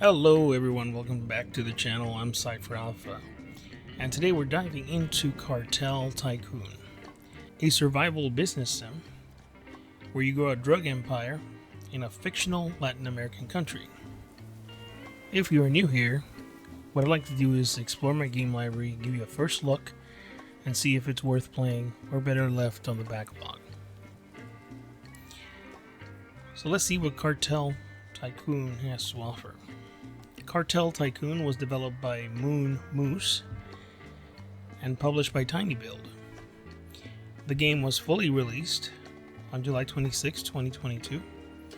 Hello everyone, welcome back to the channel. I'm Cypher Alpha, and today we're diving into Cartel Tycoon, a survival business sim where you grow a drug empire in a fictional Latin American country. If you are new here, what I'd like to do is explore my game library, give you a first look, and see if it's worth playing or better left on the backlog. So let's see what Cartel Tycoon has to offer. Cartel Tycoon was developed by Moon Moose and published by TinyBuild. The game was fully released on July 26, 2022,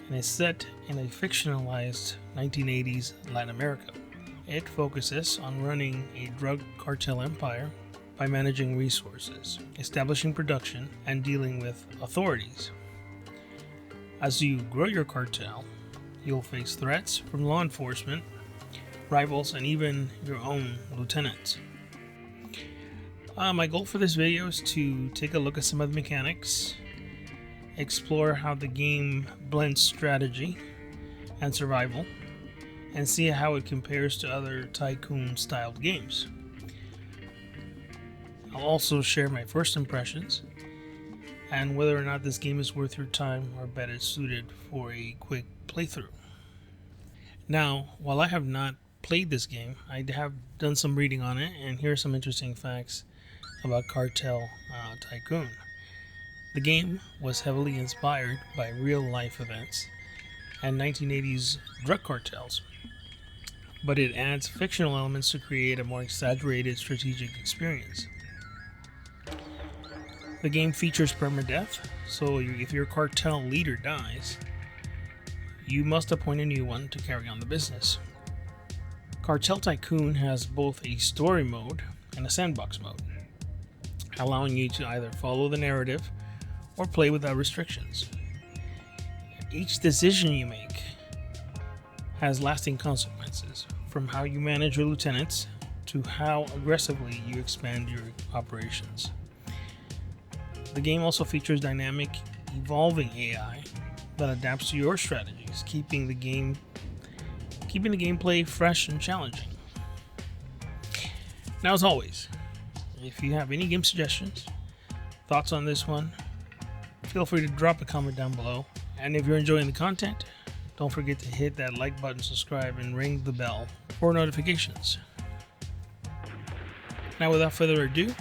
and is set in a fictionalized 1980s Latin America. It focuses on running a drug cartel empire by managing resources, establishing production, and dealing with authorities. As you grow your cartel, you'll face threats from law enforcement, rivals, and even your own lieutenants. My goal for this video is to take a look at some of the mechanics, explore how the game blends strategy and survival, and see how it compares to other tycoon-styled games. I'll also share my first impressions and whether or not this game is worth your time or better suited for a quick playthrough. Now, while I have not played this game, I have done some reading on it, and here are some interesting facts about Cartel Tycoon. The game was heavily inspired by real-life events and 1980s drug cartels, but it adds fictional elements to create a more exaggerated strategic experience. The game features permadeath, so if your cartel leader dies, you must appoint a new one to carry on the business. Cartel Tycoon has both a story mode and a sandbox mode, allowing you to either follow the narrative or play without restrictions. Each decision you make has lasting consequences, from how you manage your lieutenants to how aggressively you expand your operations. The game also features dynamic, evolving AI that adapts to your strategies, keeping the gameplay fresh and challenging. Now, as always, if you have any game suggestions, thoughts on this one, feel free to drop a comment down below. And if you're enjoying the content, don't forget to hit that like button, subscribe, and ring the bell for notifications. Now, without further ado,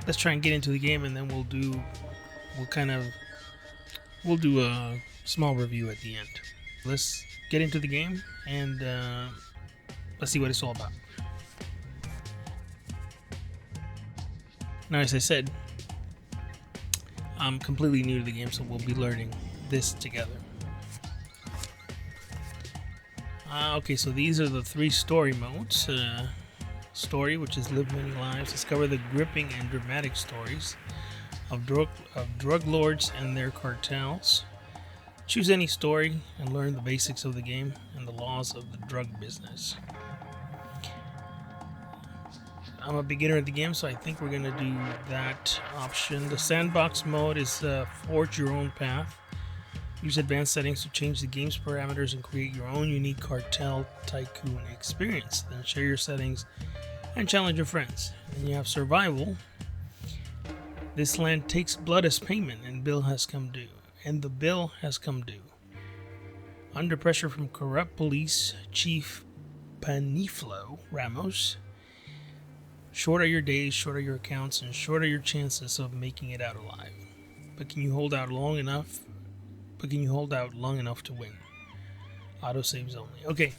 let's try and get into the game, and then we'll do a small review at the end. Let's get into the game and let's see what it's all about. Now, as I said, I'm completely new to the game, so we'll be learning this together. Okay, so these are the three story modes. Story, which is live many lives, discover the gripping and dramatic stories of drug lords and their cartels. Choose any story and learn the basics of the game and the laws of the drug business. I'm a beginner at the game, so I think we're going to do that option. The sandbox mode is forge your own path. Use advanced settings to change the game's parameters and create your own unique Cartel Tycoon experience. Then share your settings and challenge your friends. Then you have survival. This land takes blood as payment, and the bill has come due. Under pressure from corrupt police chief Paniflo Ramos, short are your days, short are your accounts, and short are your chances of making it out alive. But can you hold out long enough to win? Autosaves only. Okay,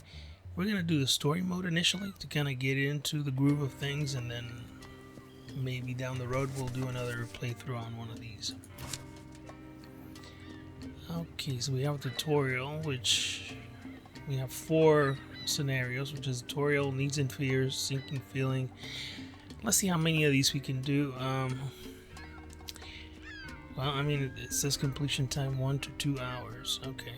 we're gonna do the story mode initially to kind of get into the groove of things, and then maybe down the road we'll do another playthrough on one of these. Okay, so we have a tutorial, which we have 4 scenarios, which is tutorial, needs and fears, sinking feeling. Let's see how many of these we can do. Well, I mean, it says completion time 1 to 2 hours. Okay.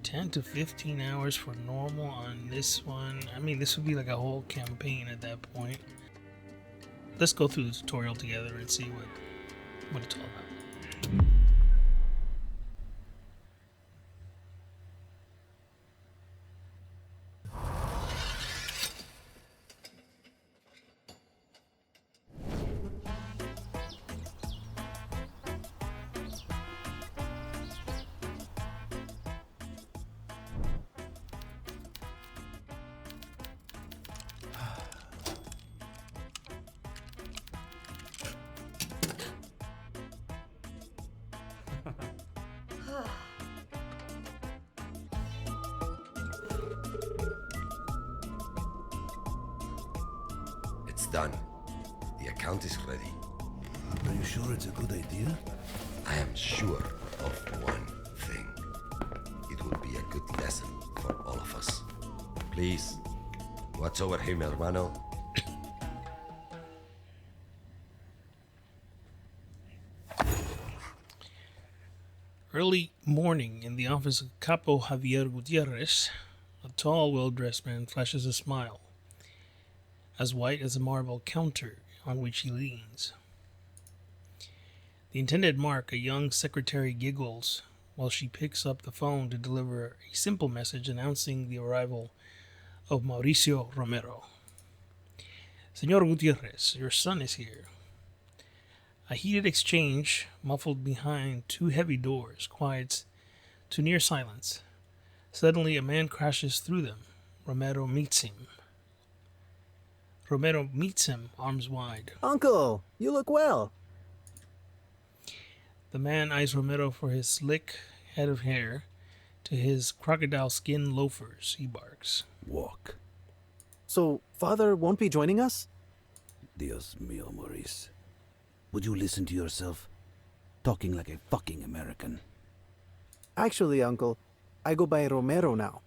10 to 15 hours for normal on this one. I mean, this would be like a whole campaign at that point. Let's go through the tutorial together and see what it's all about. done. The account is ready. Are you sure it's a good idea? I am sure of one thing. It will be a good lesson for all of us. Please, watch over him, hermano. Early morning in the office of Capo Javier Gutierrez, a tall, well-dressed man flashes a smile, as white as a marble counter on which he leans. The intended mark, a young secretary, giggles while she picks up the phone to deliver a simple message announcing the arrival of Mauricio Romero. Señor Gutierrez, your son is here. A heated exchange, muffled behind two heavy doors, quiets to near silence. Suddenly, a man crashes through them. Romero meets him, arms wide. Uncle, you look well. The man eyes Romero for his slick head of hair to his crocodile skin loafers. He barks. Walk. So, Father won't be joining us? Dios mío, Maurice. Would you listen to yourself? Talking like a fucking American. Actually, Uncle, I go by Romero now.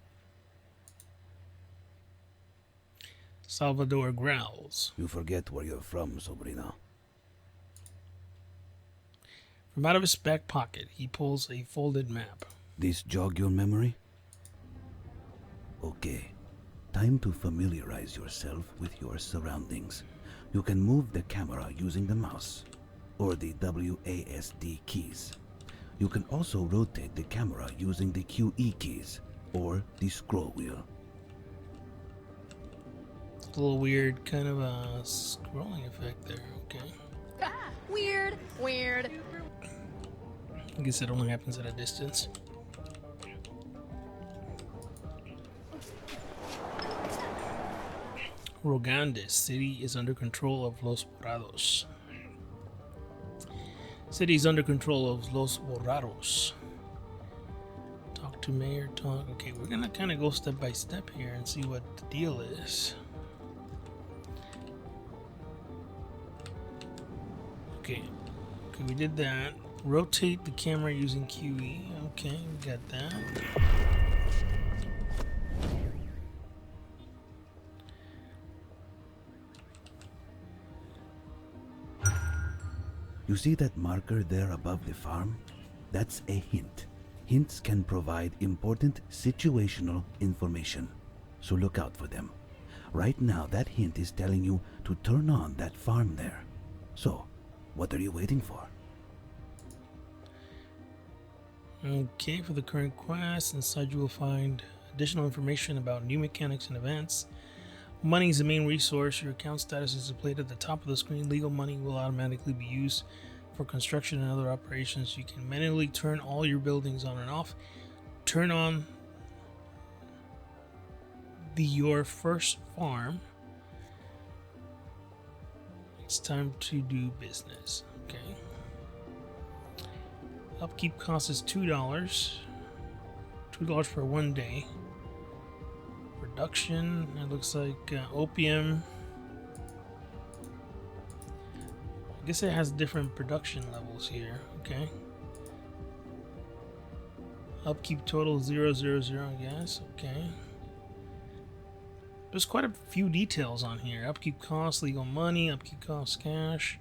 Salvador growls. You forget where you're from, sobrino. From out of his back pocket, he pulls a folded map. This jog your memory? Okay. Time to familiarize yourself with your surroundings. You can move the camera using the mouse or the WASD keys. You can also rotate the camera using the QE keys or the scroll wheel. A little weird kind of a scrolling effect there, okay. Weird. I guess it only happens at a distance. Rogandes city is under control of Los Borrados. City is under control of Los Borrados. Talk to mayor, talk. Okay, we're gonna kind of go step by step here and see what the deal is. Okay, we did that. Rotate the camera using QE. Okay, we got that. You see that marker there above the farm? That's a hint. Hints can provide important situational information, so look out for them. Right now, that hint is telling you to turn on that farm there. So, what are you waiting for? Okay, for the current quest, inside you will find additional information about new mechanics and events. Money is the main resource. Your account status is displayed at the top of the screen. Legal money will automatically be used for construction and other operations. You can manually turn all your buildings on and off. Turn on your first farm. It's time to do business. Okay. Upkeep cost is $2. $2 for 1 day. Production, it looks like opium. I guess it has different production levels here. Okay. Upkeep total 000, I guess. Okay. There's quite a few details on here. Upkeep cost, legal money, upkeep cost, cash,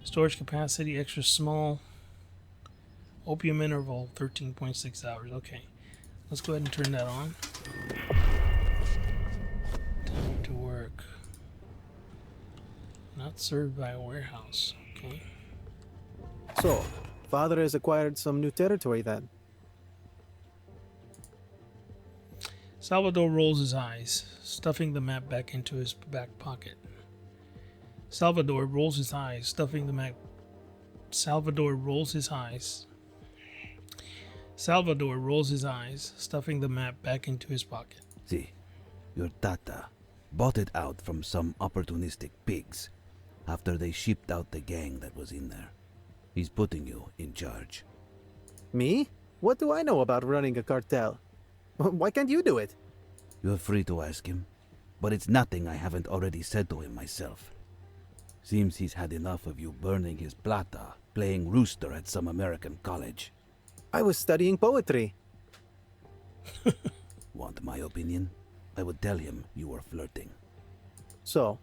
storage capacity, extra small, opium interval, 13.6 hours. Okay, let's go ahead and turn that on. Time to work. Not served by a warehouse. Okay. So, Father has acquired some new territory then. Salvador rolls his eyes, stuffing the map back into his back pocket. Salvador rolls his eyes, stuffing the map. Salvador rolls his eyes. Salvador rolls his eyes, stuffing the map back into his pocket. See, your tata bought it out from some opportunistic pigs after they shipped out the gang that was in there. He's putting you in charge. Me? What do I know about running a cartel? Why can't you do it? You're free to ask him, but it's nothing I haven't already said to him myself. Seems he's had enough of you burning his plata, playing rooster at some American college. I was studying poetry. Want my opinion? I would tell him you were flirting. So,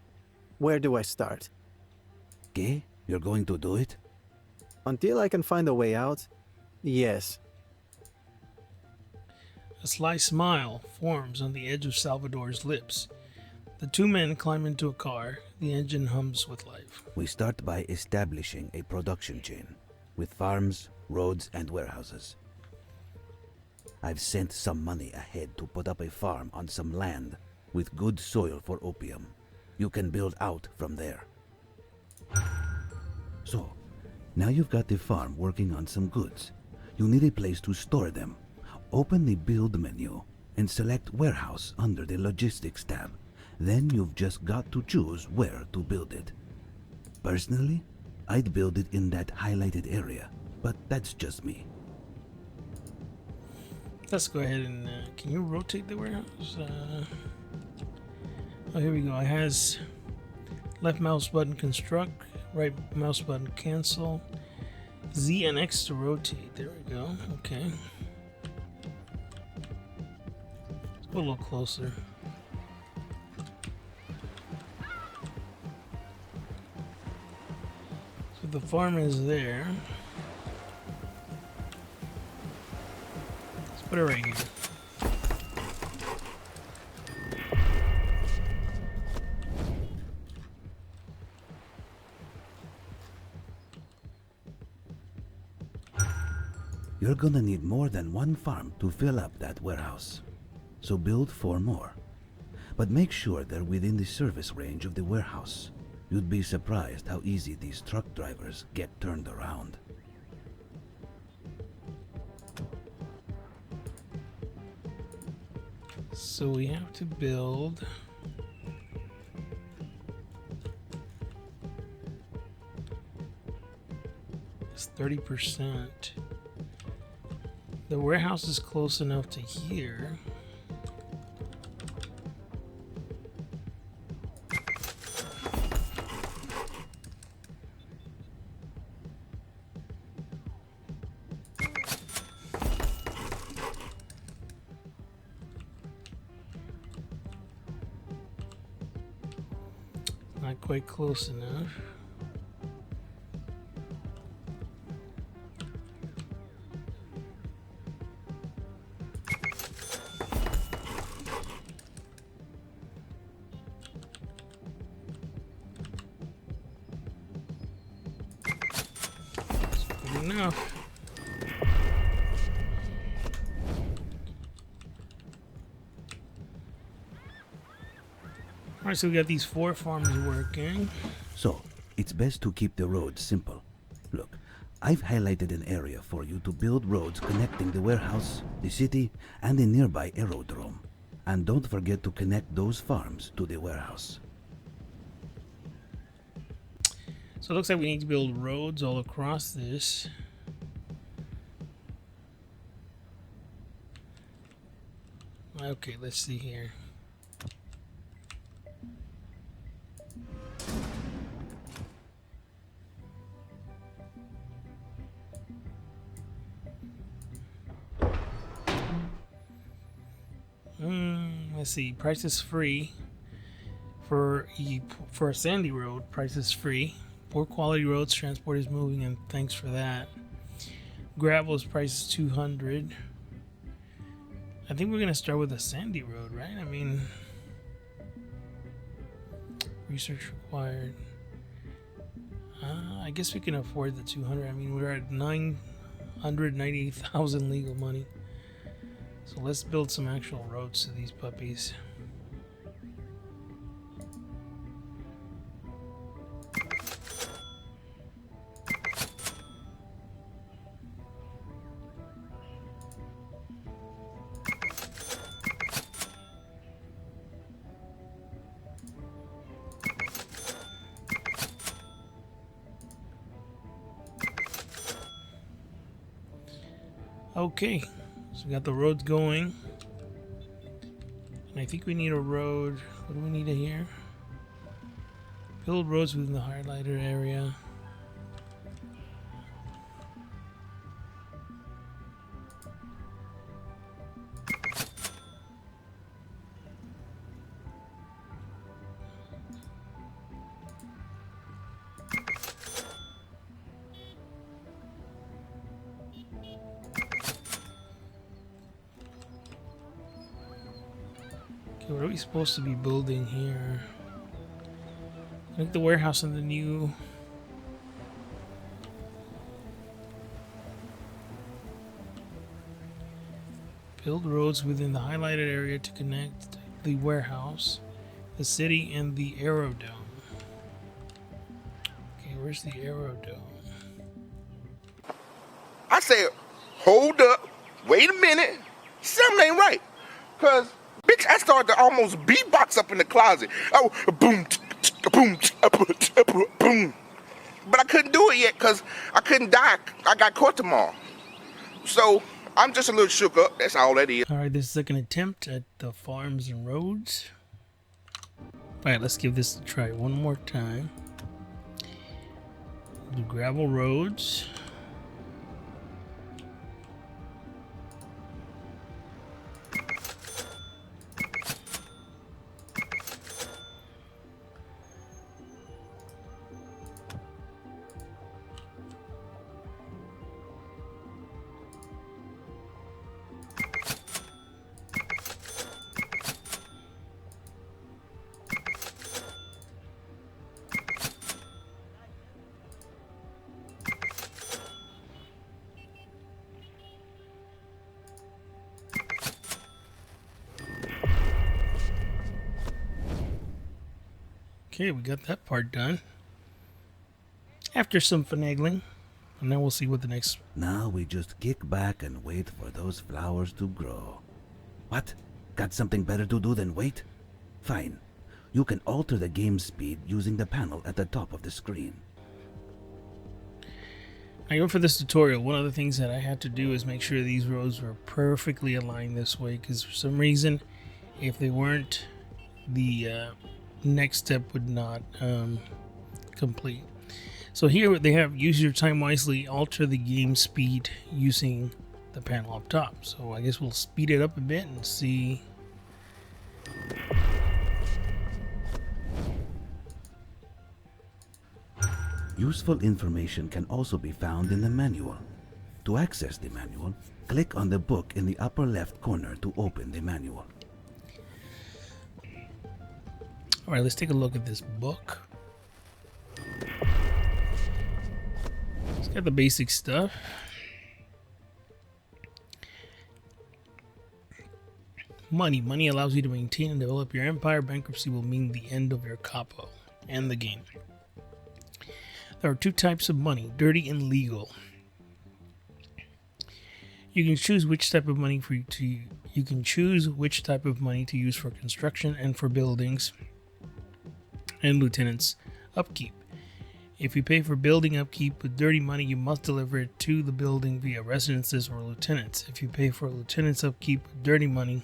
where do I start? ¿Qué? You're going to do it? Until I can find a way out? Yes. A sly smile forms on the edge of Salvador's lips. The two men climb into a car. The engine hums with life. We start by establishing a production chain with farms, roads, and warehouses. I've sent some money ahead to put up a farm on some land with good soil for opium. You can build out from there. So, now you've got the farm working on some goods. You need a place to store them. Open the build menu and select warehouse under the logistics tab. Then you've just got to choose where to build it. Personally, I'd build it in that highlighted area, but that's just me. Let's go ahead and can you rotate the warehouse? Oh, here we go. It has left mouse button construct, right mouse button cancel, Z and X to rotate. There we go. Okay. Let's go a little closer. So the farm is there. Let's put it right here. You're gonna need more than one farm to fill up that warehouse. So build 4 more. But make sure they're within the service range of the warehouse. You'd be surprised how easy these truck drivers get turned around. So we have to build it's 30%. The warehouse is close enough to here. Not quite close enough. Good enough. Alright, so we got these 4 farms working. So, it's best to keep the roads simple. Look, I've highlighted an area for you to build roads connecting the warehouse, the city, and the nearby aerodrome. And don't forget to connect those farms to the warehouse. So it looks like we need to build roads all across this. Okay, let's see here. Let's see. Price is free for a sandy road. Price is free. Poor quality roads. Transport is moving, and thanks for that. Gravel's price is 200. I think we're gonna start with a sandy road, right? I mean, research required. I guess we can afford the 200. I mean, we're at 998,000 legal money. So let's build some actual roads to these puppies. Okay, so we got the roads going. And I think we need a road. What do we need here? Build roads within the highlighted area. Okay, what are we supposed to be building here? I think the warehouse and the new... Build roads within the highlighted area to connect the warehouse, the city, and the aerodrome. Okay, where's the aerodrome? I said, hold up, wait a minute, something ain't right. Cause, bitch, I started to almost beatbox up in the closet. Oh, boom, boom, boom. But I couldn't do it yet cause I couldn't die. I got court tomorrow. So, I'm just a little shook up, that's all that is. Alright, this is the second attempt at the farms and roads. Alright, let's give this a try one more time. Do gravel roads. Okay, we got that part done. After some finagling, and then we'll see what the next... Now we just kick back and wait for those flowers to grow. What? Got something better to do than wait? Fine. You can alter the game speed using the panel at the top of the screen. I go for this tutorial. One of the things that I had to do is make sure these roads were perfectly aligned this way, because for some reason, if they weren't, the next step would not complete. So here they have use your time wisely, alter the game speed using the panel up top. So I guess we'll speed it up a bit and see. Useful information can also be found in the manual. To access the manual, click on the book in the upper left corner to open the manual. Alright, let's take a look at this book. It's got the basic stuff. Money. Money allows you to maintain and develop your empire. Bankruptcy will mean the end of your capo and the game. There are two types of money, dirty and legal. You can choose which type of money to use for construction and for buildings and lieutenants' upkeep. If you pay for building upkeep with dirty money, you must deliver it to the building via residences or lieutenants. If you pay for lieutenants' upkeep with dirty money,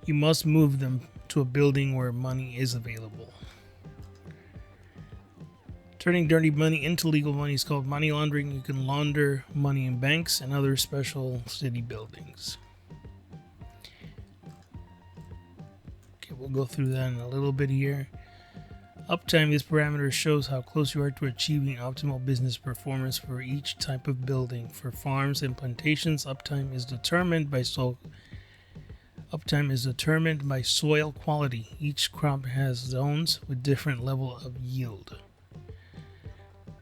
you must move them to a building where money is available. Turning dirty money into legal money is called money laundering. You can launder money in banks and other special city buildings. Okay, we'll go through that in a little bit here. Uptime, this parameter shows how close you are to achieving optimal business performance for each type of building. For farms and plantations, uptime is determined by soil quality. Each crop has zones with different level of yield.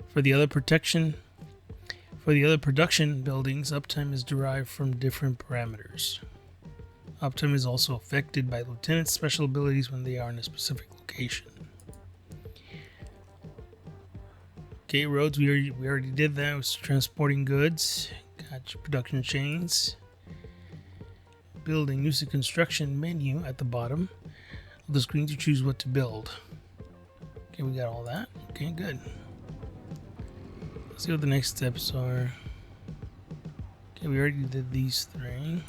For the other production buildings, uptime is derived from different parameters. Uptime is also affected by lieutenants' special abilities when they are in a specific location. Okay, roads, we already did that. It was transporting goods. Got your production chains. Building, use the construction menu at the bottom of the screen to choose what to build. Okay, we got all that. Okay, good. Let's see what the next steps are. Okay, we already did these three.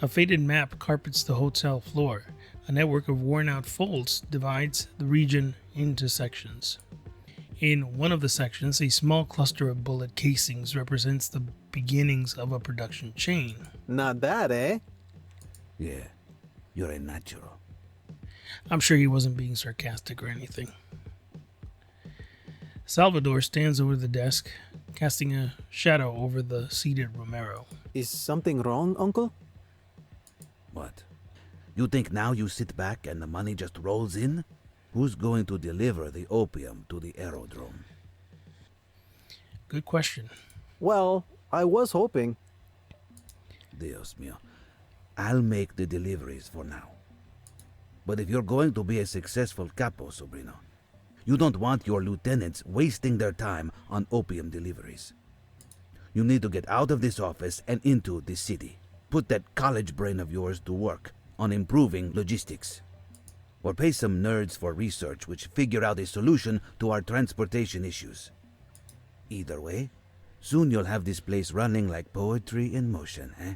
A faded map carpets the hotel floor. A network of worn-out folds divides the region into sections. In one of the sections, a small cluster of bullet casings represents the beginnings of a production chain. Not bad, eh? Yeah, you're a natural. I'm sure he wasn't being sarcastic or anything. Salvador stands over the desk, casting a shadow over the seated Romero. Is something wrong, Uncle? What? You think now you sit back and the money just rolls in? Who's going to deliver the opium to the aerodrome? Good question. Well, I was hoping. Dios mío. I'll make the deliveries for now. But if you're going to be a successful capo, Sobrino, you don't want your lieutenants wasting their time on opium deliveries. You need to get out of this office and into the city. Put that college brain of yours to work on improving logistics. Or pay some nerds for research which figure out a solution to our transportation issues. Either way, soon you'll have this place running like poetry in motion, eh?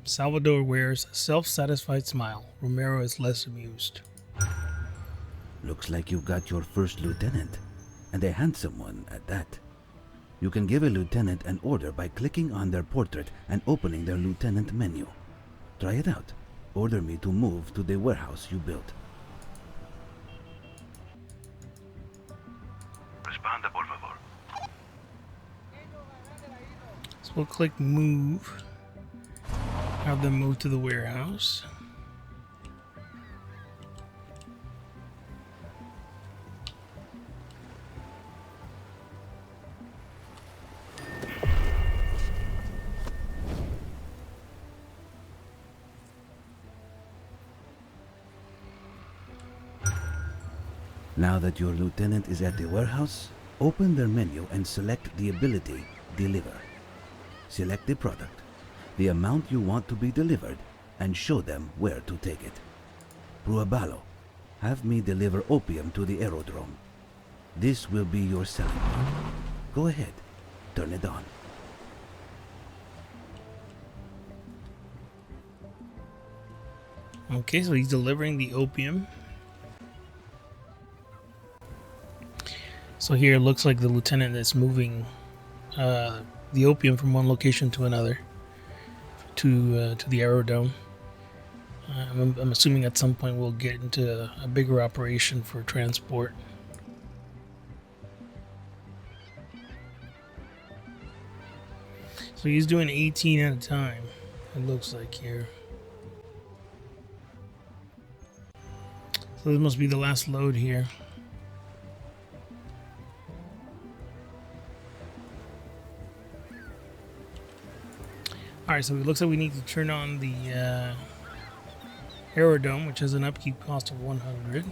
Salvador wears a self-satisfied smile. Romero is less amused. Looks like you got your first lieutenant, and a handsome one at that. You can give a lieutenant an order by clicking on their portrait and opening their lieutenant menu. Try it out. Order me to move to the warehouse you built. Responda, por favor. So we'll click move. Have them move to the warehouse. Now that your lieutenant is at the warehouse, open their menu and select the ability Deliver. Select the product, the amount you want to be delivered, and show them where to take it. Pruebalo, have me deliver opium to the aerodrome. This will be your selling point. Go ahead, turn it on. Okay, so he's delivering the opium. So here it looks like the lieutenant is moving the opium from one location to another to the aerodrome. I'm assuming at some point we'll get into a bigger operation for transport. So he's doing 18 at a time, it looks like here. So this must be the last load here. Alright, so it looks like we need to turn on the aerodrome, which has an upkeep cost of 100.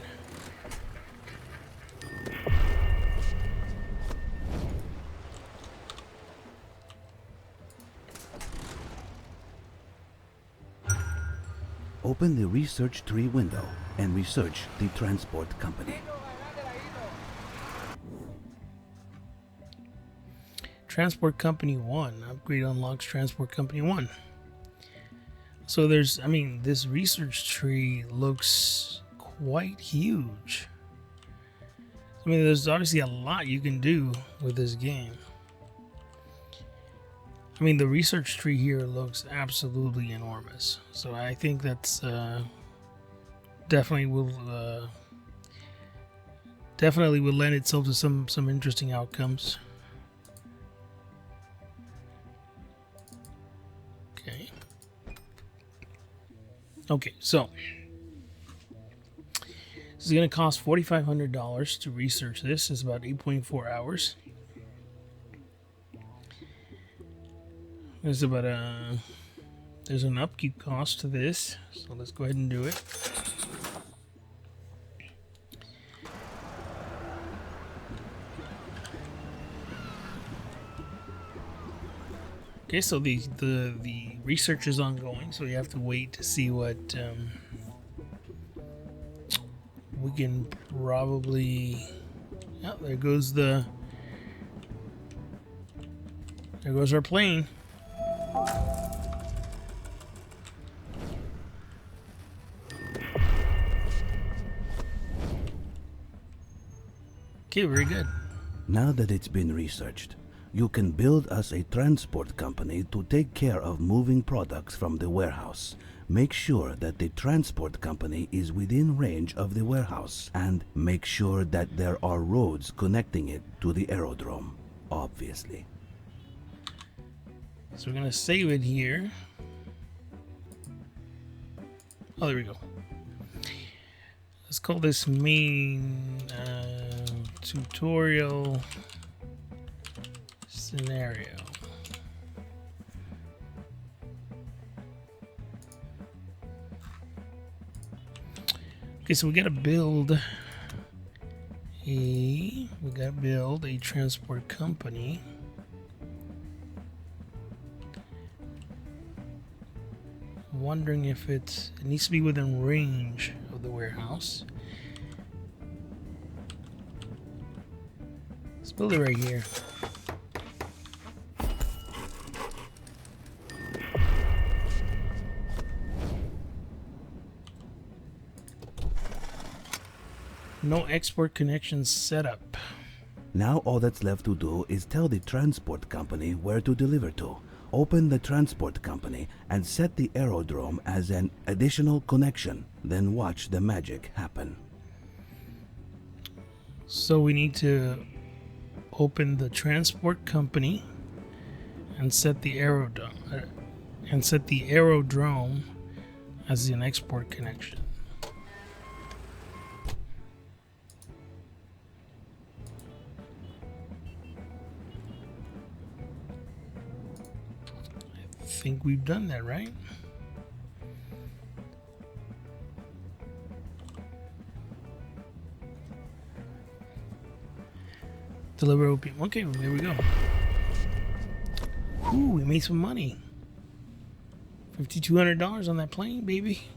Open the research tree window and research the transport company. Transport Company 1. Upgrade unlocks Transport Company 1. So there's, I mean, this research tree looks quite huge. I mean, there's obviously a lot you can do with this game. I mean, the research tree here looks absolutely enormous. So I think that's definitely will lend itself to some interesting outcomes. Okay, so this is going to cost $4,500 to research this. It's about 8.4 hours. There's about there's an upkeep cost to this, so let's go ahead and do it. Okay, so the research is ongoing, so we have to wait to see what we can probably. Yeah, there goes our plane. Okay, very good. Now that it's been researched, you can build us a transport company to take care of moving products from the warehouse. Make sure that the transport company is within range of the warehouse, and make sure that there are roads connecting it to the aerodrome, obviously. So we're gonna save it here. Oh, there we go. Let's call this main tutorial scenario. Okay, so we gotta build a transport company. I'm wondering if it needs to be within range of the warehouse. Let's build it right here. No export connections set up. Now all that's left to do is tell the transport company where to deliver to. Open the transport company and set the aerodrome as an additional connection. Then watch the magic happen. So we need to open the transport company and set the aerodrome as an export connection. I think we've done that, right? Deliver opium. Okay, well, there we go. Ooh, we made some money. $5,200 on that plane, baby.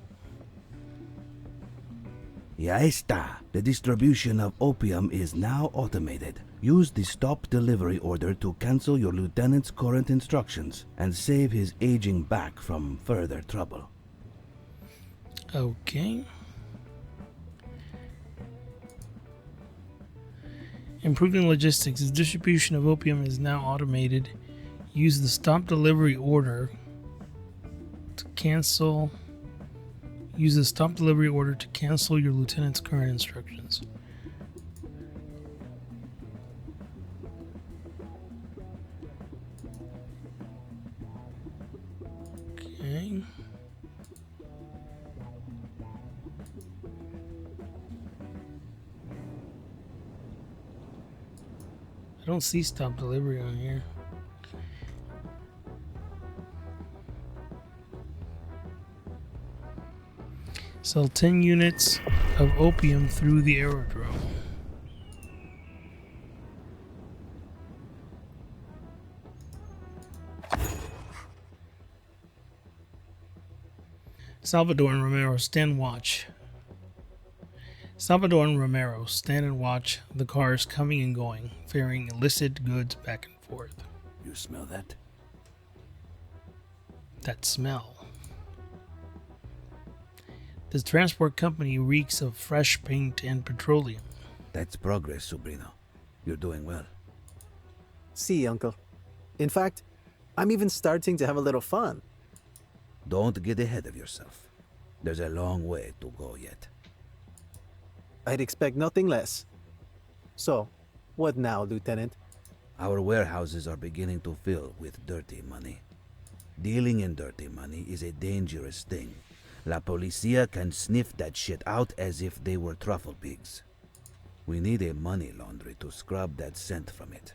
Ya está. The distribution of opium is now automated. Use the stop delivery order to cancel your lieutenant's current instructions and save his aging back from further trouble. Okay. Improving logistics. The distribution of opium is now automated. Use the stop delivery order to cancel. Use the stop delivery order to cancel your lieutenant's current instructions. Okay. I don't see stop delivery on here. Sell 10 units of opium through the aerodrome. Salvador and Romero, stand watch. Salvador and Romero, stand and watch the cars coming and going, ferrying illicit goods back and forth. You smell that? That smell. The transport company reeks of fresh paint and petroleum. That's progress, Sobrino. You're doing well. See, Uncle. In fact, I'm even starting to have a little fun. Don't get ahead of yourself. There's a long way to go yet. I'd expect nothing less. So, what now, Lieutenant? Our warehouses are beginning to fill with dirty money. Dealing in dirty money is a dangerous thing. La Policia can sniff that shit out as if they were truffle pigs. We need a money laundry to scrub that scent from it.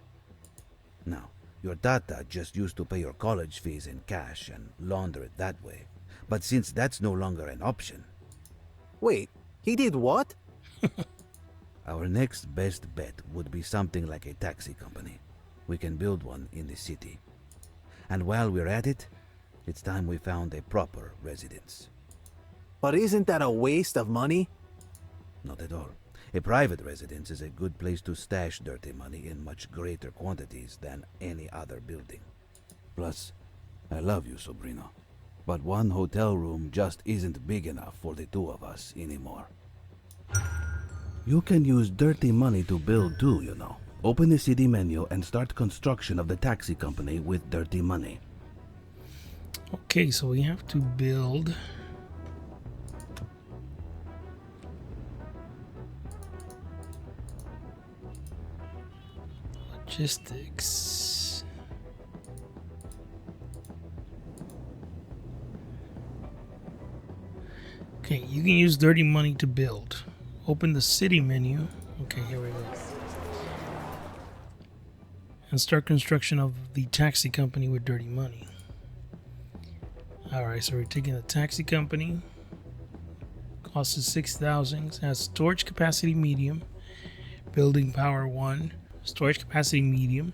Now, your tata just used to pay your college fees in cash and launder it that way. But since that's no longer an option... Wait, he did what? Our next best bet would be something like a taxi company. We can build one in the city. And while we're at it, it's time we found a proper residence. But isn't that a waste of money? Not at all. A private residence is a good place to stash dirty money in much greater quantities than any other building. Plus, I love you, Sobrino. But one hotel room just isn't big enough for the two of us anymore. You can use dirty money to build too, you know. Open the city menu and start construction of the taxi company with dirty money. Okay, so we have to build. Logistics. Okay, you can use dirty money to build. Open the city menu. Okay, here we go. And start construction of the taxi company with dirty money. Alright, so we're taking the taxi company. Cost is 6,000. Has storage capacity medium. Building power 1. Storage capacity medium.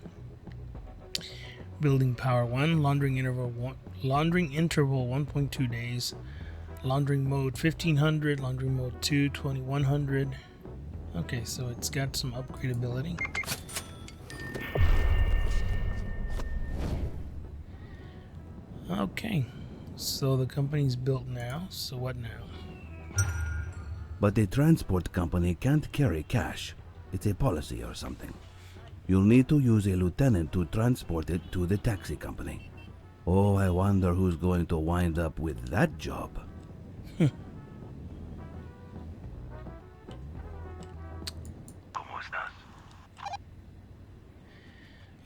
Building power 1. Laundering interval 1.2 days. Laundering mode 1500. Laundering mode 2 2100. Okay, so it's got some upgradability. Okay, so the company's built now. So what now? But the transport company can't carry cash. It's a policy or something. You'll need to use a lieutenant to transport it to the taxi company. Oh, I wonder who's going to wind up with that job.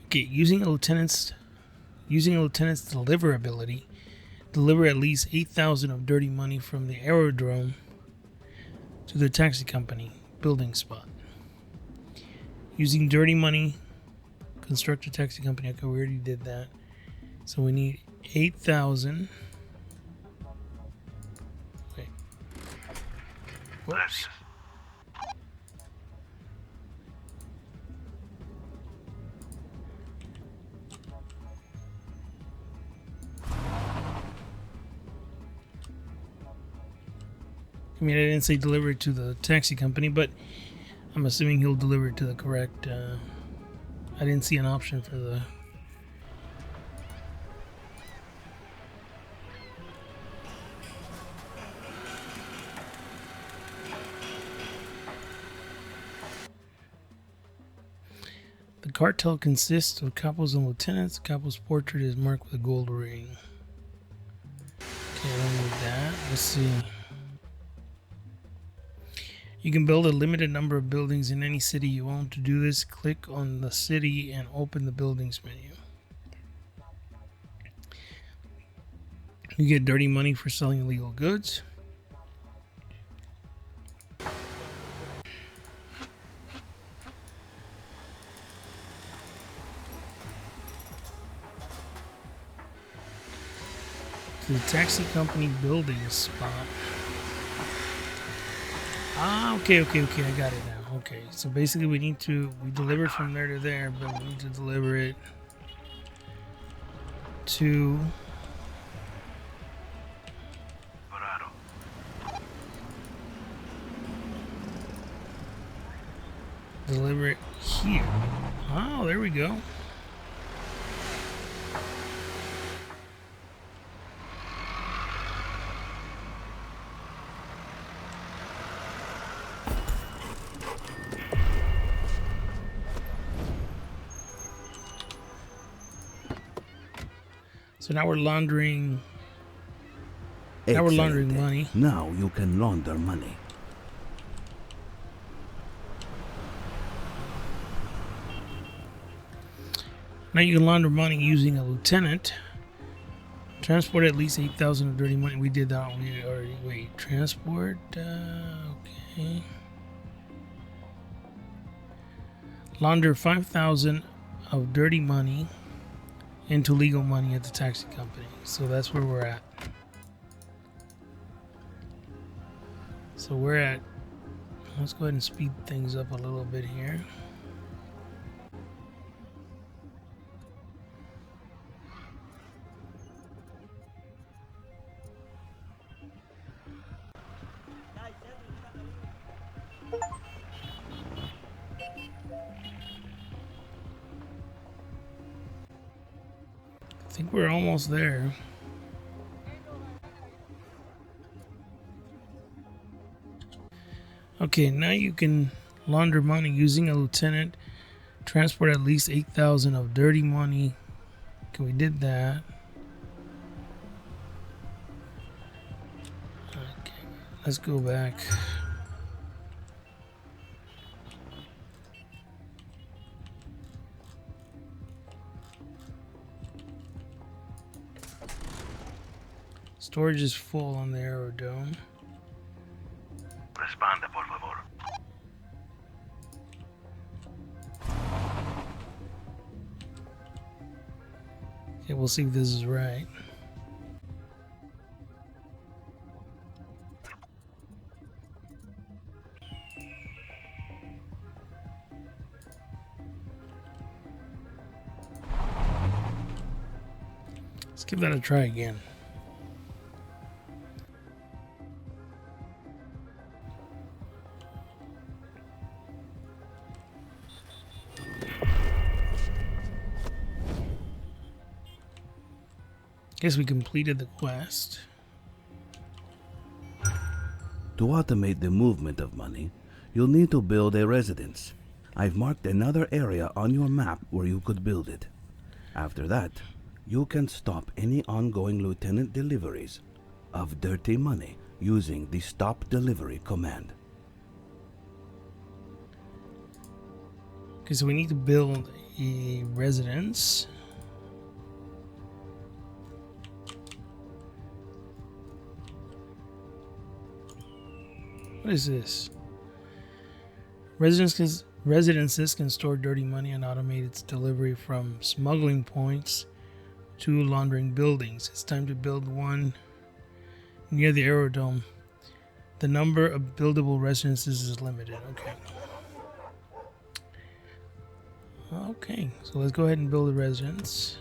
Okay, using a lieutenant's deliverability, deliver at least 8,000 of dirty money from the aerodrome to the taxi company building spot. Using dirty money, construct a taxi company. Okay, we already did that. So we need 8,000. Wait. Whoops. I mean, I didn't say deliver it to the taxi company, but I'm assuming he'll deliver it to the correct. I didn't see an option for the. The cartel consists of capos and lieutenants. The capo's portrait is marked with a gold ring. Okay, I don't need that. Let's see. You can build a limited number of buildings in any city you own. To do this, click on the city and open the buildings menu. You get dirty money for selling illegal goods. To the taxi company building spot. Ah, okay, I got it now. Okay, so basically we delivered from there to there, but we need to deliver it to deliver it here. Oh, there we go. So now we're laundering. Now we're laundering Excellent. money. Now you can launder money. Now you can launder money using a lieutenant. Transport at least 8,000 of dirty money. We did that. We already wait. Transport. Okay. Launder 5,000 of dirty money into legal money at the taxi company. So that's where we're at. So we're at. Let's go ahead and speed things up a little bit here. I think we're almost there. Okay, now you can launder money using a lieutenant. Transport at least 8,000 of dirty money. Okay, we did that. Okay, let's go back. Storage is full on the aerodrome. Responda, por favor. Okay, we'll see if this is right. Let's give that a try again. Guess we completed the quest. To automate the movement of money, you'll need to build a residence. I've marked another area on your map where you could build it. After that, you can stop any ongoing lieutenant deliveries of dirty money using the stop delivery command. Okay, so we need to build a residence. What is this? Residences can store dirty money and automate its delivery from smuggling points to laundering buildings. It's time to build one near the aerodrome. The number of buildable residences is limited. Okay. Okay, so let's go ahead and build a residence.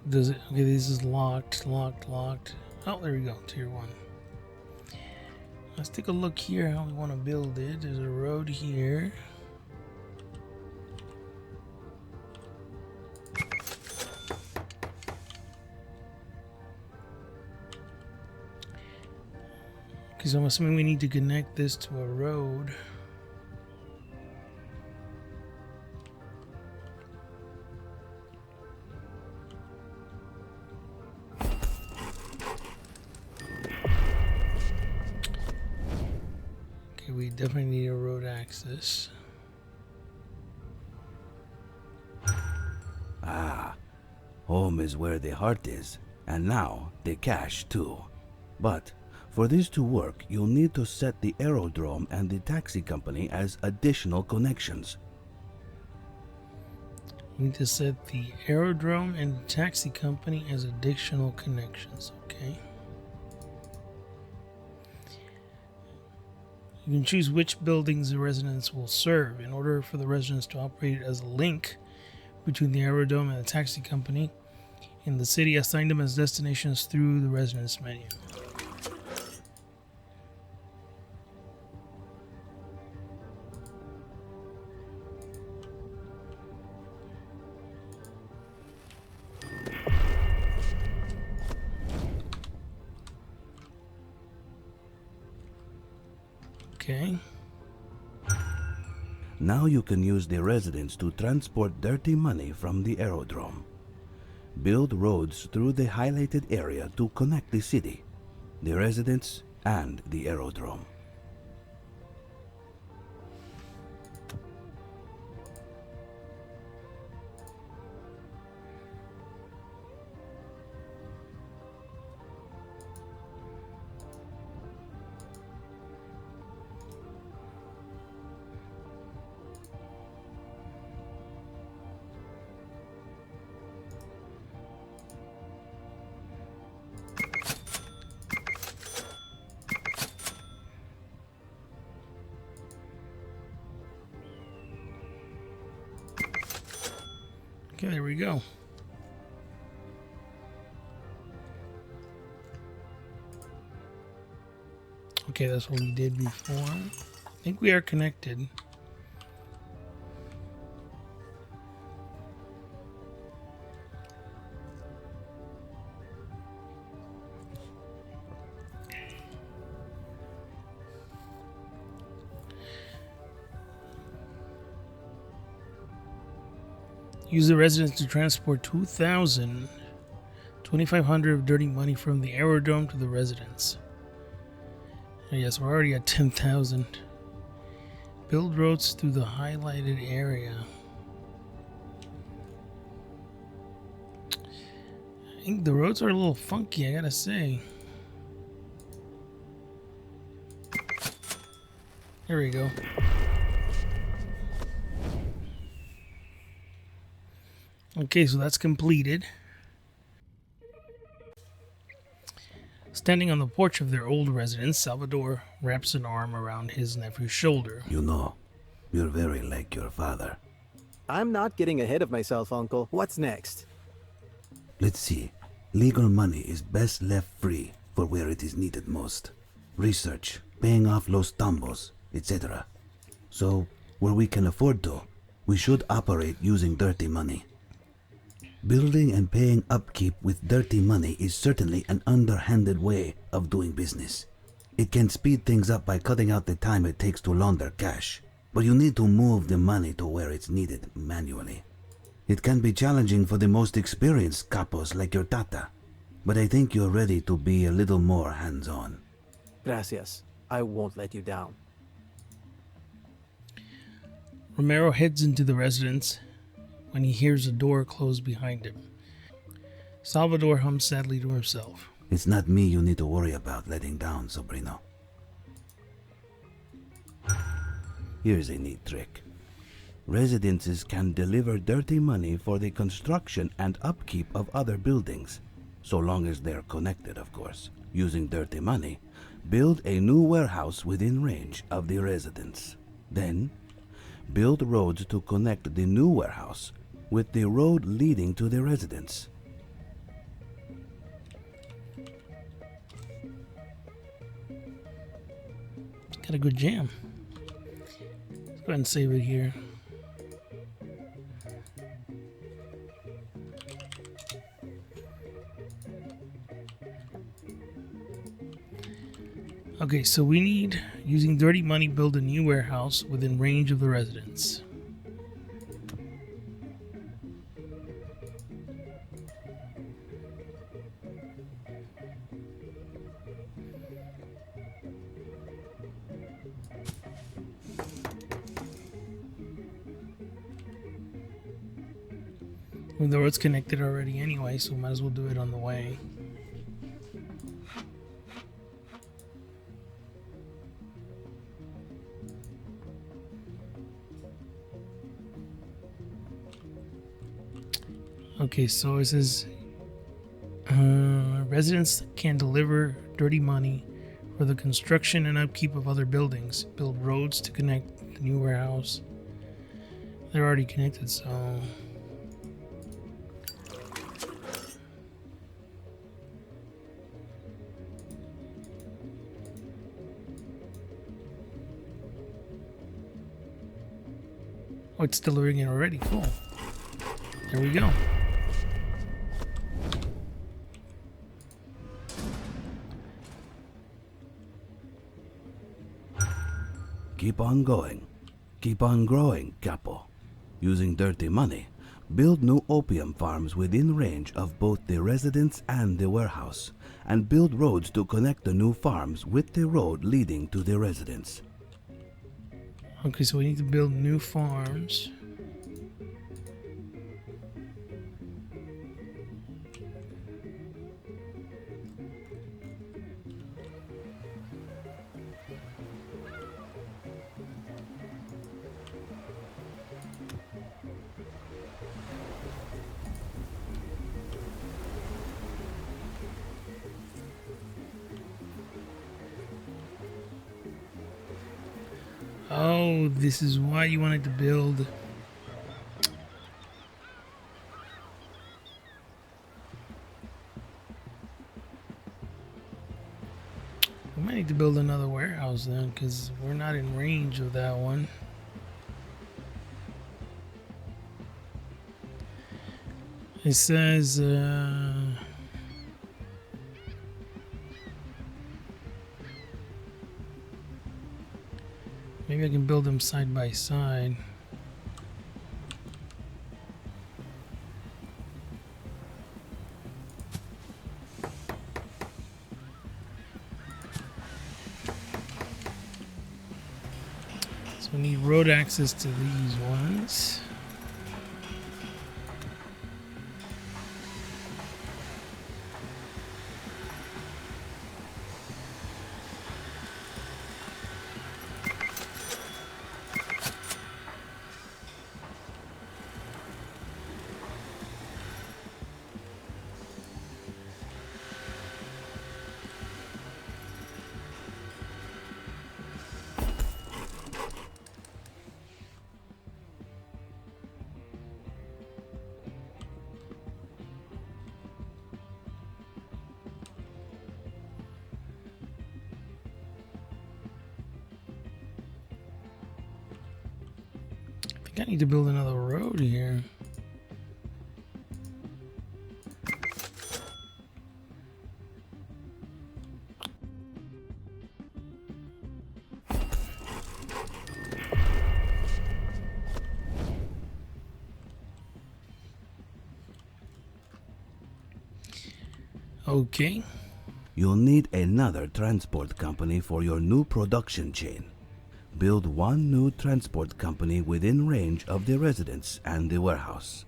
Does it? Okay, this is locked. Oh, there we go. Tier 1. Let's take a look here how we want to build it. There's a road here. Okay, so I'm assuming we need to connect this to a road. We definitely need a road access. Ah, home is where the heart is, and now the cash too. But for this to work, you'll need to set the aerodrome and the taxi company as additional connections. We need to set the aerodrome and the taxi company as additional connections. Okay. You can choose which buildings the residence will serve. In order for the residence to operate as a link between the aerodrome and the taxi company in the city, assign them as destinations through the residence menu. Okay. Now you can use the residence to transport dirty money from the aerodrome. Build roads through the highlighted area to connect the city, the residence, and the aerodrome. Okay, there we go. Okay, that's what we did before. I think we are connected. Use the residents to transport 2,500 of dirty money from the aerodrome to the residents. Yes, we're already at 10,000. Build roads through the highlighted area. I think the roads are a little funky, I gotta say. There we go. Okay, so that's completed. Standing on the porch of their old residence, Salvador wraps an arm around his nephew's shoulder. You know, you're very like your father. I'm not getting ahead of myself, Uncle. What's next? Let's see. Legal money is best left free for where it is needed most. Research, paying off los tambos, etc. So, where we can afford to, we should operate using dirty money. Building and paying upkeep with dirty money is certainly an underhanded way of doing business. It can speed things up by cutting out the time it takes to launder cash, but you need to move the money to where it's needed manually. It can be challenging for the most experienced capos like your tata, but I think you're ready to be a little more hands-on. Gracias. I won't let you down. Romero heads into the residence when he hears a door close behind him. Salvador hums sadly to himself. It's not me you need to worry about letting down, Sobrino. Here's a neat trick. Residences can deliver dirty money for the construction and upkeep of other buildings, so long as they're connected, of course. Using dirty money, build a new warehouse within range of the residence. Then, build roads to connect the new warehouse with the road leading to the residence. Got a good jam. Let's go ahead and save it here. Okay, so we need, using dirty money, build a new warehouse within range of the residence. Well, the road's connected already anyway, so might as well do it on the way. Okay, so it says residents can deliver dirty money for the construction and upkeep of other buildings, build roads to connect the new warehouse. They're already connected, so oh, it's delivering it already. Cool. There we go. Keep on going. Keep on growing, Capo. Using dirty money, build new opium farms within range of both the residence and the warehouse, and build roads to connect the new farms with the road leading to the residence. Okay, so we need to build new farms. Oh, this is why you wanted to build. We might need to build another warehouse then, because we're not in range of that one. It says, maybe I can build them side by side. So we need road access to these ones. I think I need to build another road here. Okay. You'll need another transport company for your new production chain. Build one new transport company within range of the residence and the warehouse.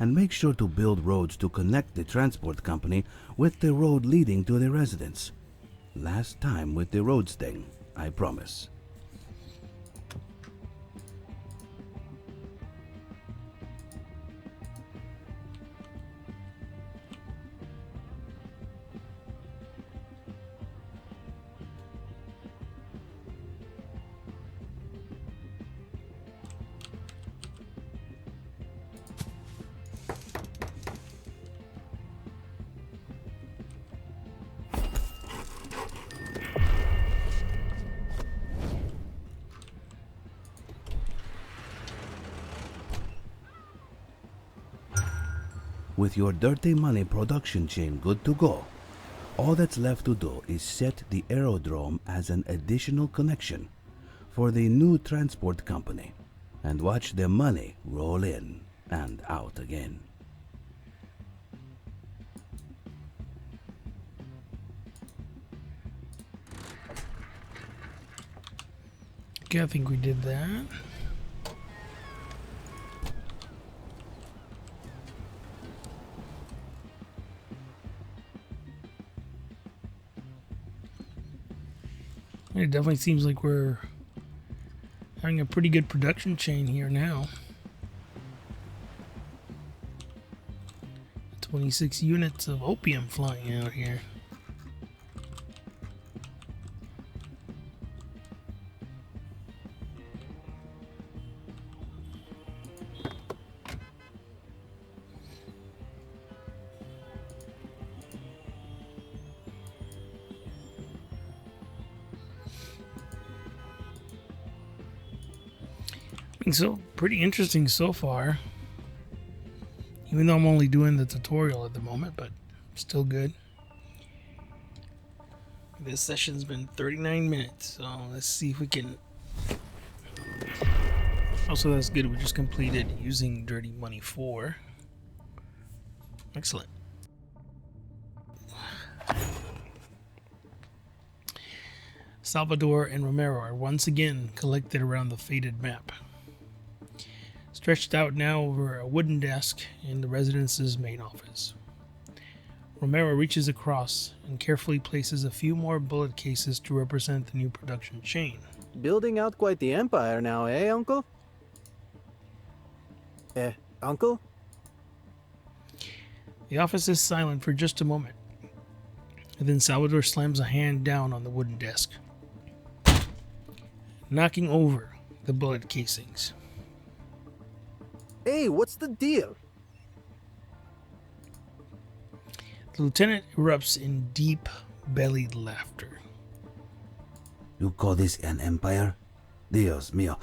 And make sure to build roads to connect the transport company with the road leading to the residence. Last time with the roads thing, I promise. With your dirty money production chain good to go, all that's left to do is set the aerodrome as an additional connection for the new transport company and watch the money roll in and out again. Okay, I think we did that. It definitely seems like we're having a pretty good production chain here now. 26 units of opium flying out here. So pretty interesting so far, even though I'm only doing the tutorial at the moment, but still good. This session's been 39 minutes, so let's see if we can. Also, that's good, we just completed using Dirty Money 4. Excellent. Salvador and Romero are once again collected around the faded map. Stretched out now over a wooden desk in the residence's main office. Romero reaches across and carefully places a few more bullet cases to represent the new production chain. Building out quite the empire now, eh, Uncle? Uncle? The office is silent for just a moment, and then Salvador slams a hand down on the wooden desk, knocking over the bullet casings. Hey, what's the deal? The lieutenant erupts in deep-bellied laughter. You call this an empire? Dios mío,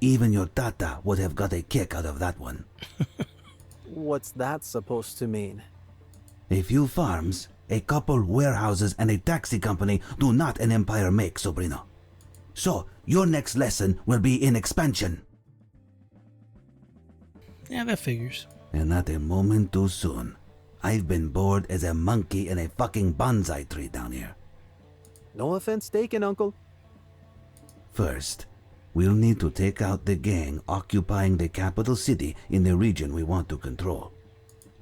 even your tata would have got a kick out of that one. What's that supposed to mean? A few farms, a couple warehouses, and a taxi company do not an empire make, sobrino. So, your next lesson will be in expansion. Yeah, that figures. And not a moment too soon. I've been bored as a monkey in a fucking bonsai tree down here. No offense taken, Uncle. First, We'll need to take out the gang occupying the capital city in the region we want to control.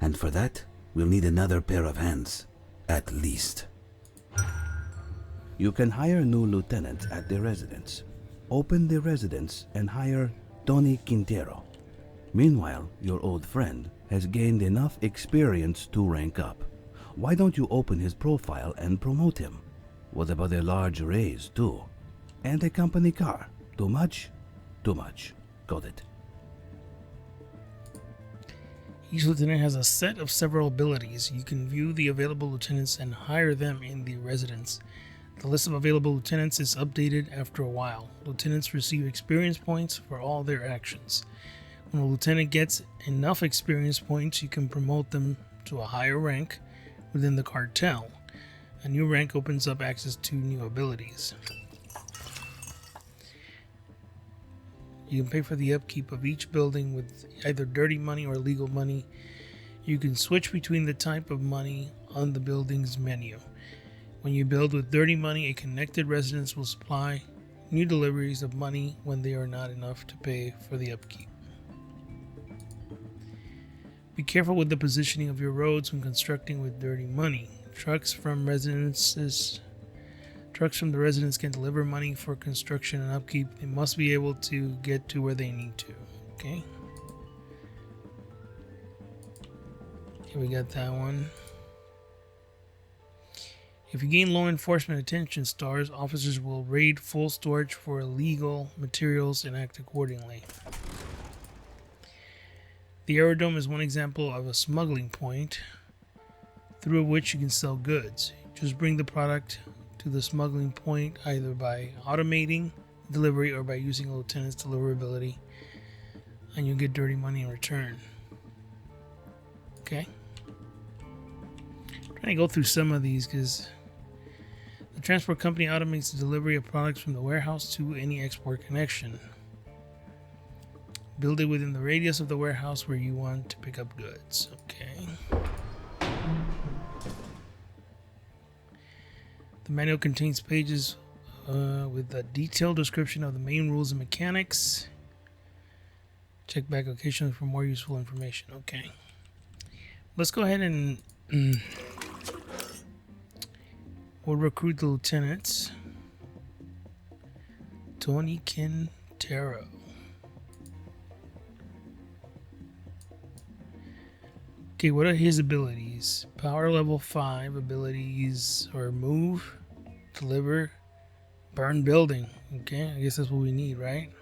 And for that, we'll need another pair of hands, at least. You can hire new lieutenants at the residence. Open the residence and hire Tony Quintero. Meanwhile, your old friend has gained enough experience to rank up. Why don't you open his profile and promote him? What about a large raise, too? And a company car? Too much? Too much. Got it. Each lieutenant has a set of several abilities. You can view the available lieutenants and hire them in the residence. The list of available lieutenants is updated after a while. Lieutenants receive experience points for all their actions. When a lieutenant gets enough experience points, you can promote them to a higher rank within the cartel. A new rank opens up access to new abilities. You can pay for the upkeep of each building with either dirty money or legal money. You can switch between the type of money on the building's menu. When you build with dirty money, a connected residence will supply new deliveries of money when they are not enough to pay for the upkeep. Be careful with the positioning of your roads when constructing with dirty money. Trucks from the residents can deliver money for construction and upkeep. They must be able to get to where they need to. Okay. Here we got that one. If you gain law enforcement attention stars, officers will raid full storage for illegal materials and act accordingly. The aerodrome is one example of a smuggling point through which you can sell goods. Just bring the product to the smuggling point either by automating delivery or by using a lieutenant's deliverability, and you'll get dirty money in return. Okay. I'm trying to go through some of these because the transport company automates the delivery of products from the warehouse to any export connection. Build it within the radius of the warehouse where you want to pick up goods. Okay. The manual contains pages with a detailed description of the main rules and mechanics. Check back occasionally for more useful information. Okay. Let's go ahead and we'll recruit the lieutenants. Tony Quintero. Okay, what are his abilities? Power level 5 abilities are move, deliver, burn building. Okay, I guess that's what we need, right?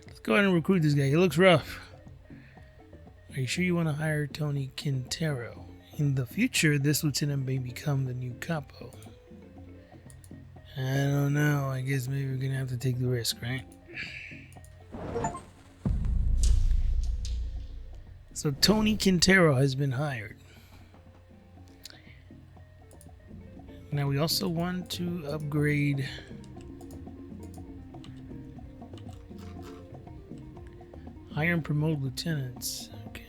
Let's go ahead and recruit this guy. He looks rough. Are you sure you want to hire Tony Quintero? In the future, this lieutenant may become the new capo. I don't know. I guess maybe we're going to have to take the risk, right? So Tony Quintero has been hired. Now we also want to upgrade hire and promote lieutenants. Okay.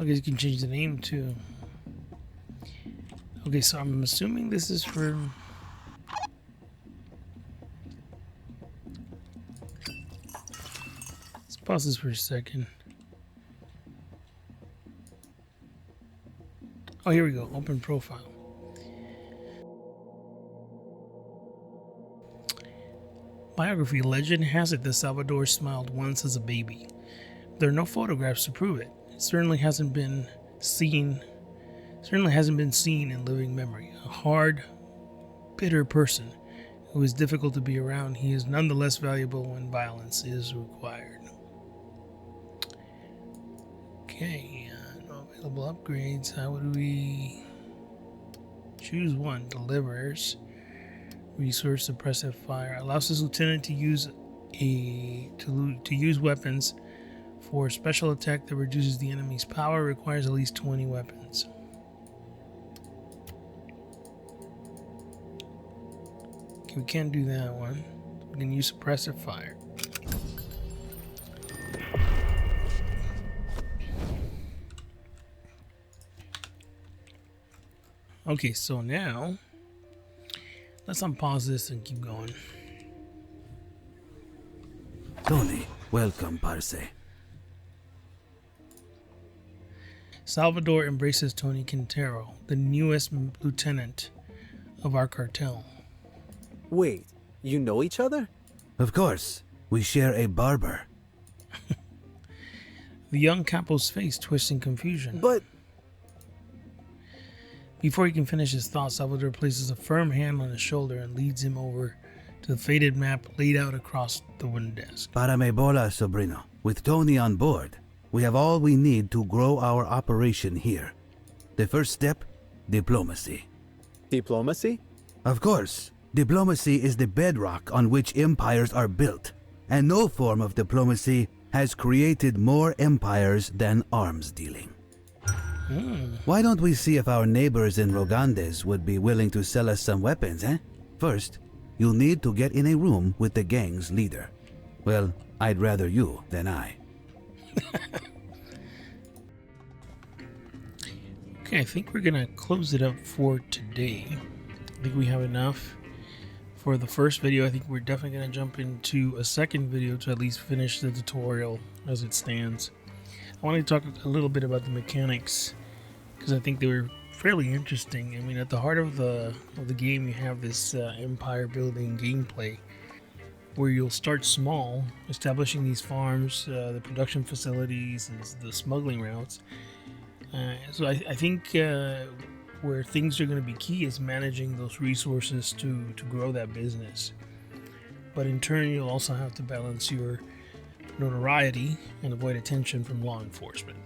Okay, you can change the name too. Okay, so I'm assuming this is for... Let's pause this for a second. Oh, here we go. Open profile. Biography. Legend has it that Salvador smiled once as a baby. There are no photographs to prove it. It certainly hasn't been seen in living memory. A hard, bitter person who is difficult to be around, he is nonetheless valuable when violence is required. Okay, no available upgrades. How would we choose one? Delivers. Resource suppressive fire. Allows this lieutenant to use use weapons for special attack that reduces the enemy's power. Requires at least 20 weapons. Okay, we can't do that one. We can use suppressive fire. Okay, so now let's unpause this and keep going. Tony, welcome, Parse. Salvador embraces Tony Quintero, the newest lieutenant of our cartel. Wait, you know each other? Of course, we share a barber. The young capo's face twists in confusion. But Before he can finish his thought, Salvador places a firm hand on his shoulder and leads him over to the faded map laid out across the wooden desk. Para me bola, sobrino. With Tony on board, we have all we need to grow our operation here. The first step, diplomacy. diplomacy? Of course, diplomacy is the bedrock on which empires are built, and no form of diplomacy has created more empires than arms dealing. Why don't we see if our neighbors in Rogandes would be willing to sell us some weapons, eh? First, you'll need to get in a room with the gang's leader. Well, I'd rather you than I. Okay, I think we're gonna close it up for today. I think we have enough for the first video. I think we're definitely gonna jump into a second video to at least finish the tutorial as it stands. I wanted to talk a little bit about the mechanics because I think they were fairly interesting. I mean, at the heart of the game, you have this empire building gameplay where you'll start small, establishing these farms, the production facilities, and the smuggling routes. So I think where things are going to be key is managing those resources to grow that business. But in turn, you'll also have to balance your notoriety and avoid attention from law enforcement.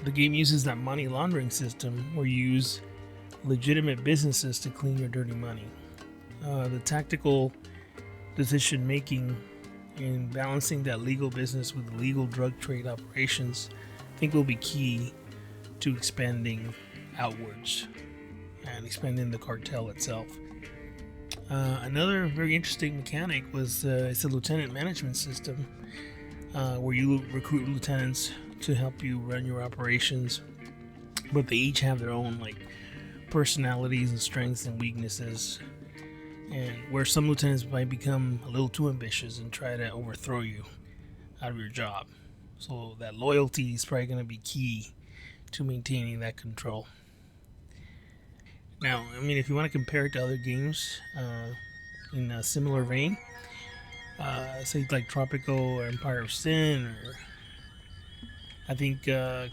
The game uses that money laundering system where you use legitimate businesses to clean your dirty money. The tactical decision making in balancing that legal business with legal drug trade operations, I think will be key to expanding outwards and expanding the cartel itself. Another very interesting mechanic was it's a lieutenant management system where you recruit lieutenants to help you run your operations, but they each have their own personalities and strengths and weaknesses, and where some lieutenants might become a little too ambitious and try to overthrow you out of your job. So that loyalty is probably going to be key to maintaining that control. Now, I mean, if you want to compare it to other games in a similar vein, say like Tropico or Empire of Sin, or I think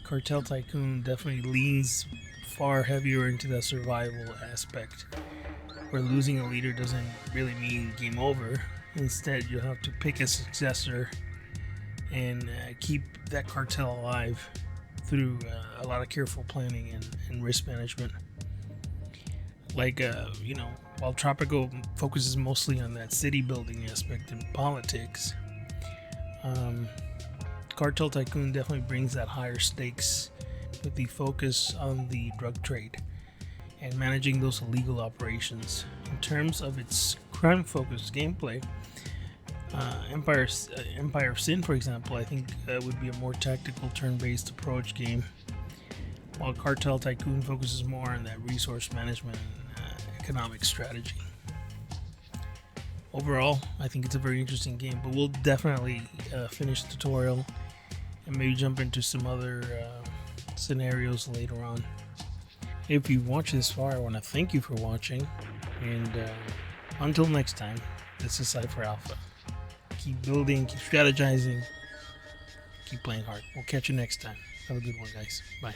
Cartel Tycoon definitely leans far heavier into the survival aspect, where losing a leader doesn't really mean game over. Instead, you'll have to pick a successor and keep that cartel alive through a lot of careful planning and risk management. While Tropico focuses mostly on that city building aspect and politics, Cartel Tycoon definitely brings that higher stakes with the focus on the drug trade and managing those illegal operations. In terms of its crime-focused gameplay, Empire of Sin, for example, I think would be a more tactical turn-based approach game, while Cartel Tycoon focuses more on that resource management and economic strategy. Overall, I think it's a very interesting game, but we'll definitely finish the tutorial and maybe jump into some other scenarios later on. If you've watched this far, I want to thank you for watching, and until next time, this is Cypher Alpha. Keep building, keep strategizing, keep playing hard. We'll catch you next time. Have a good one, guys. Bye.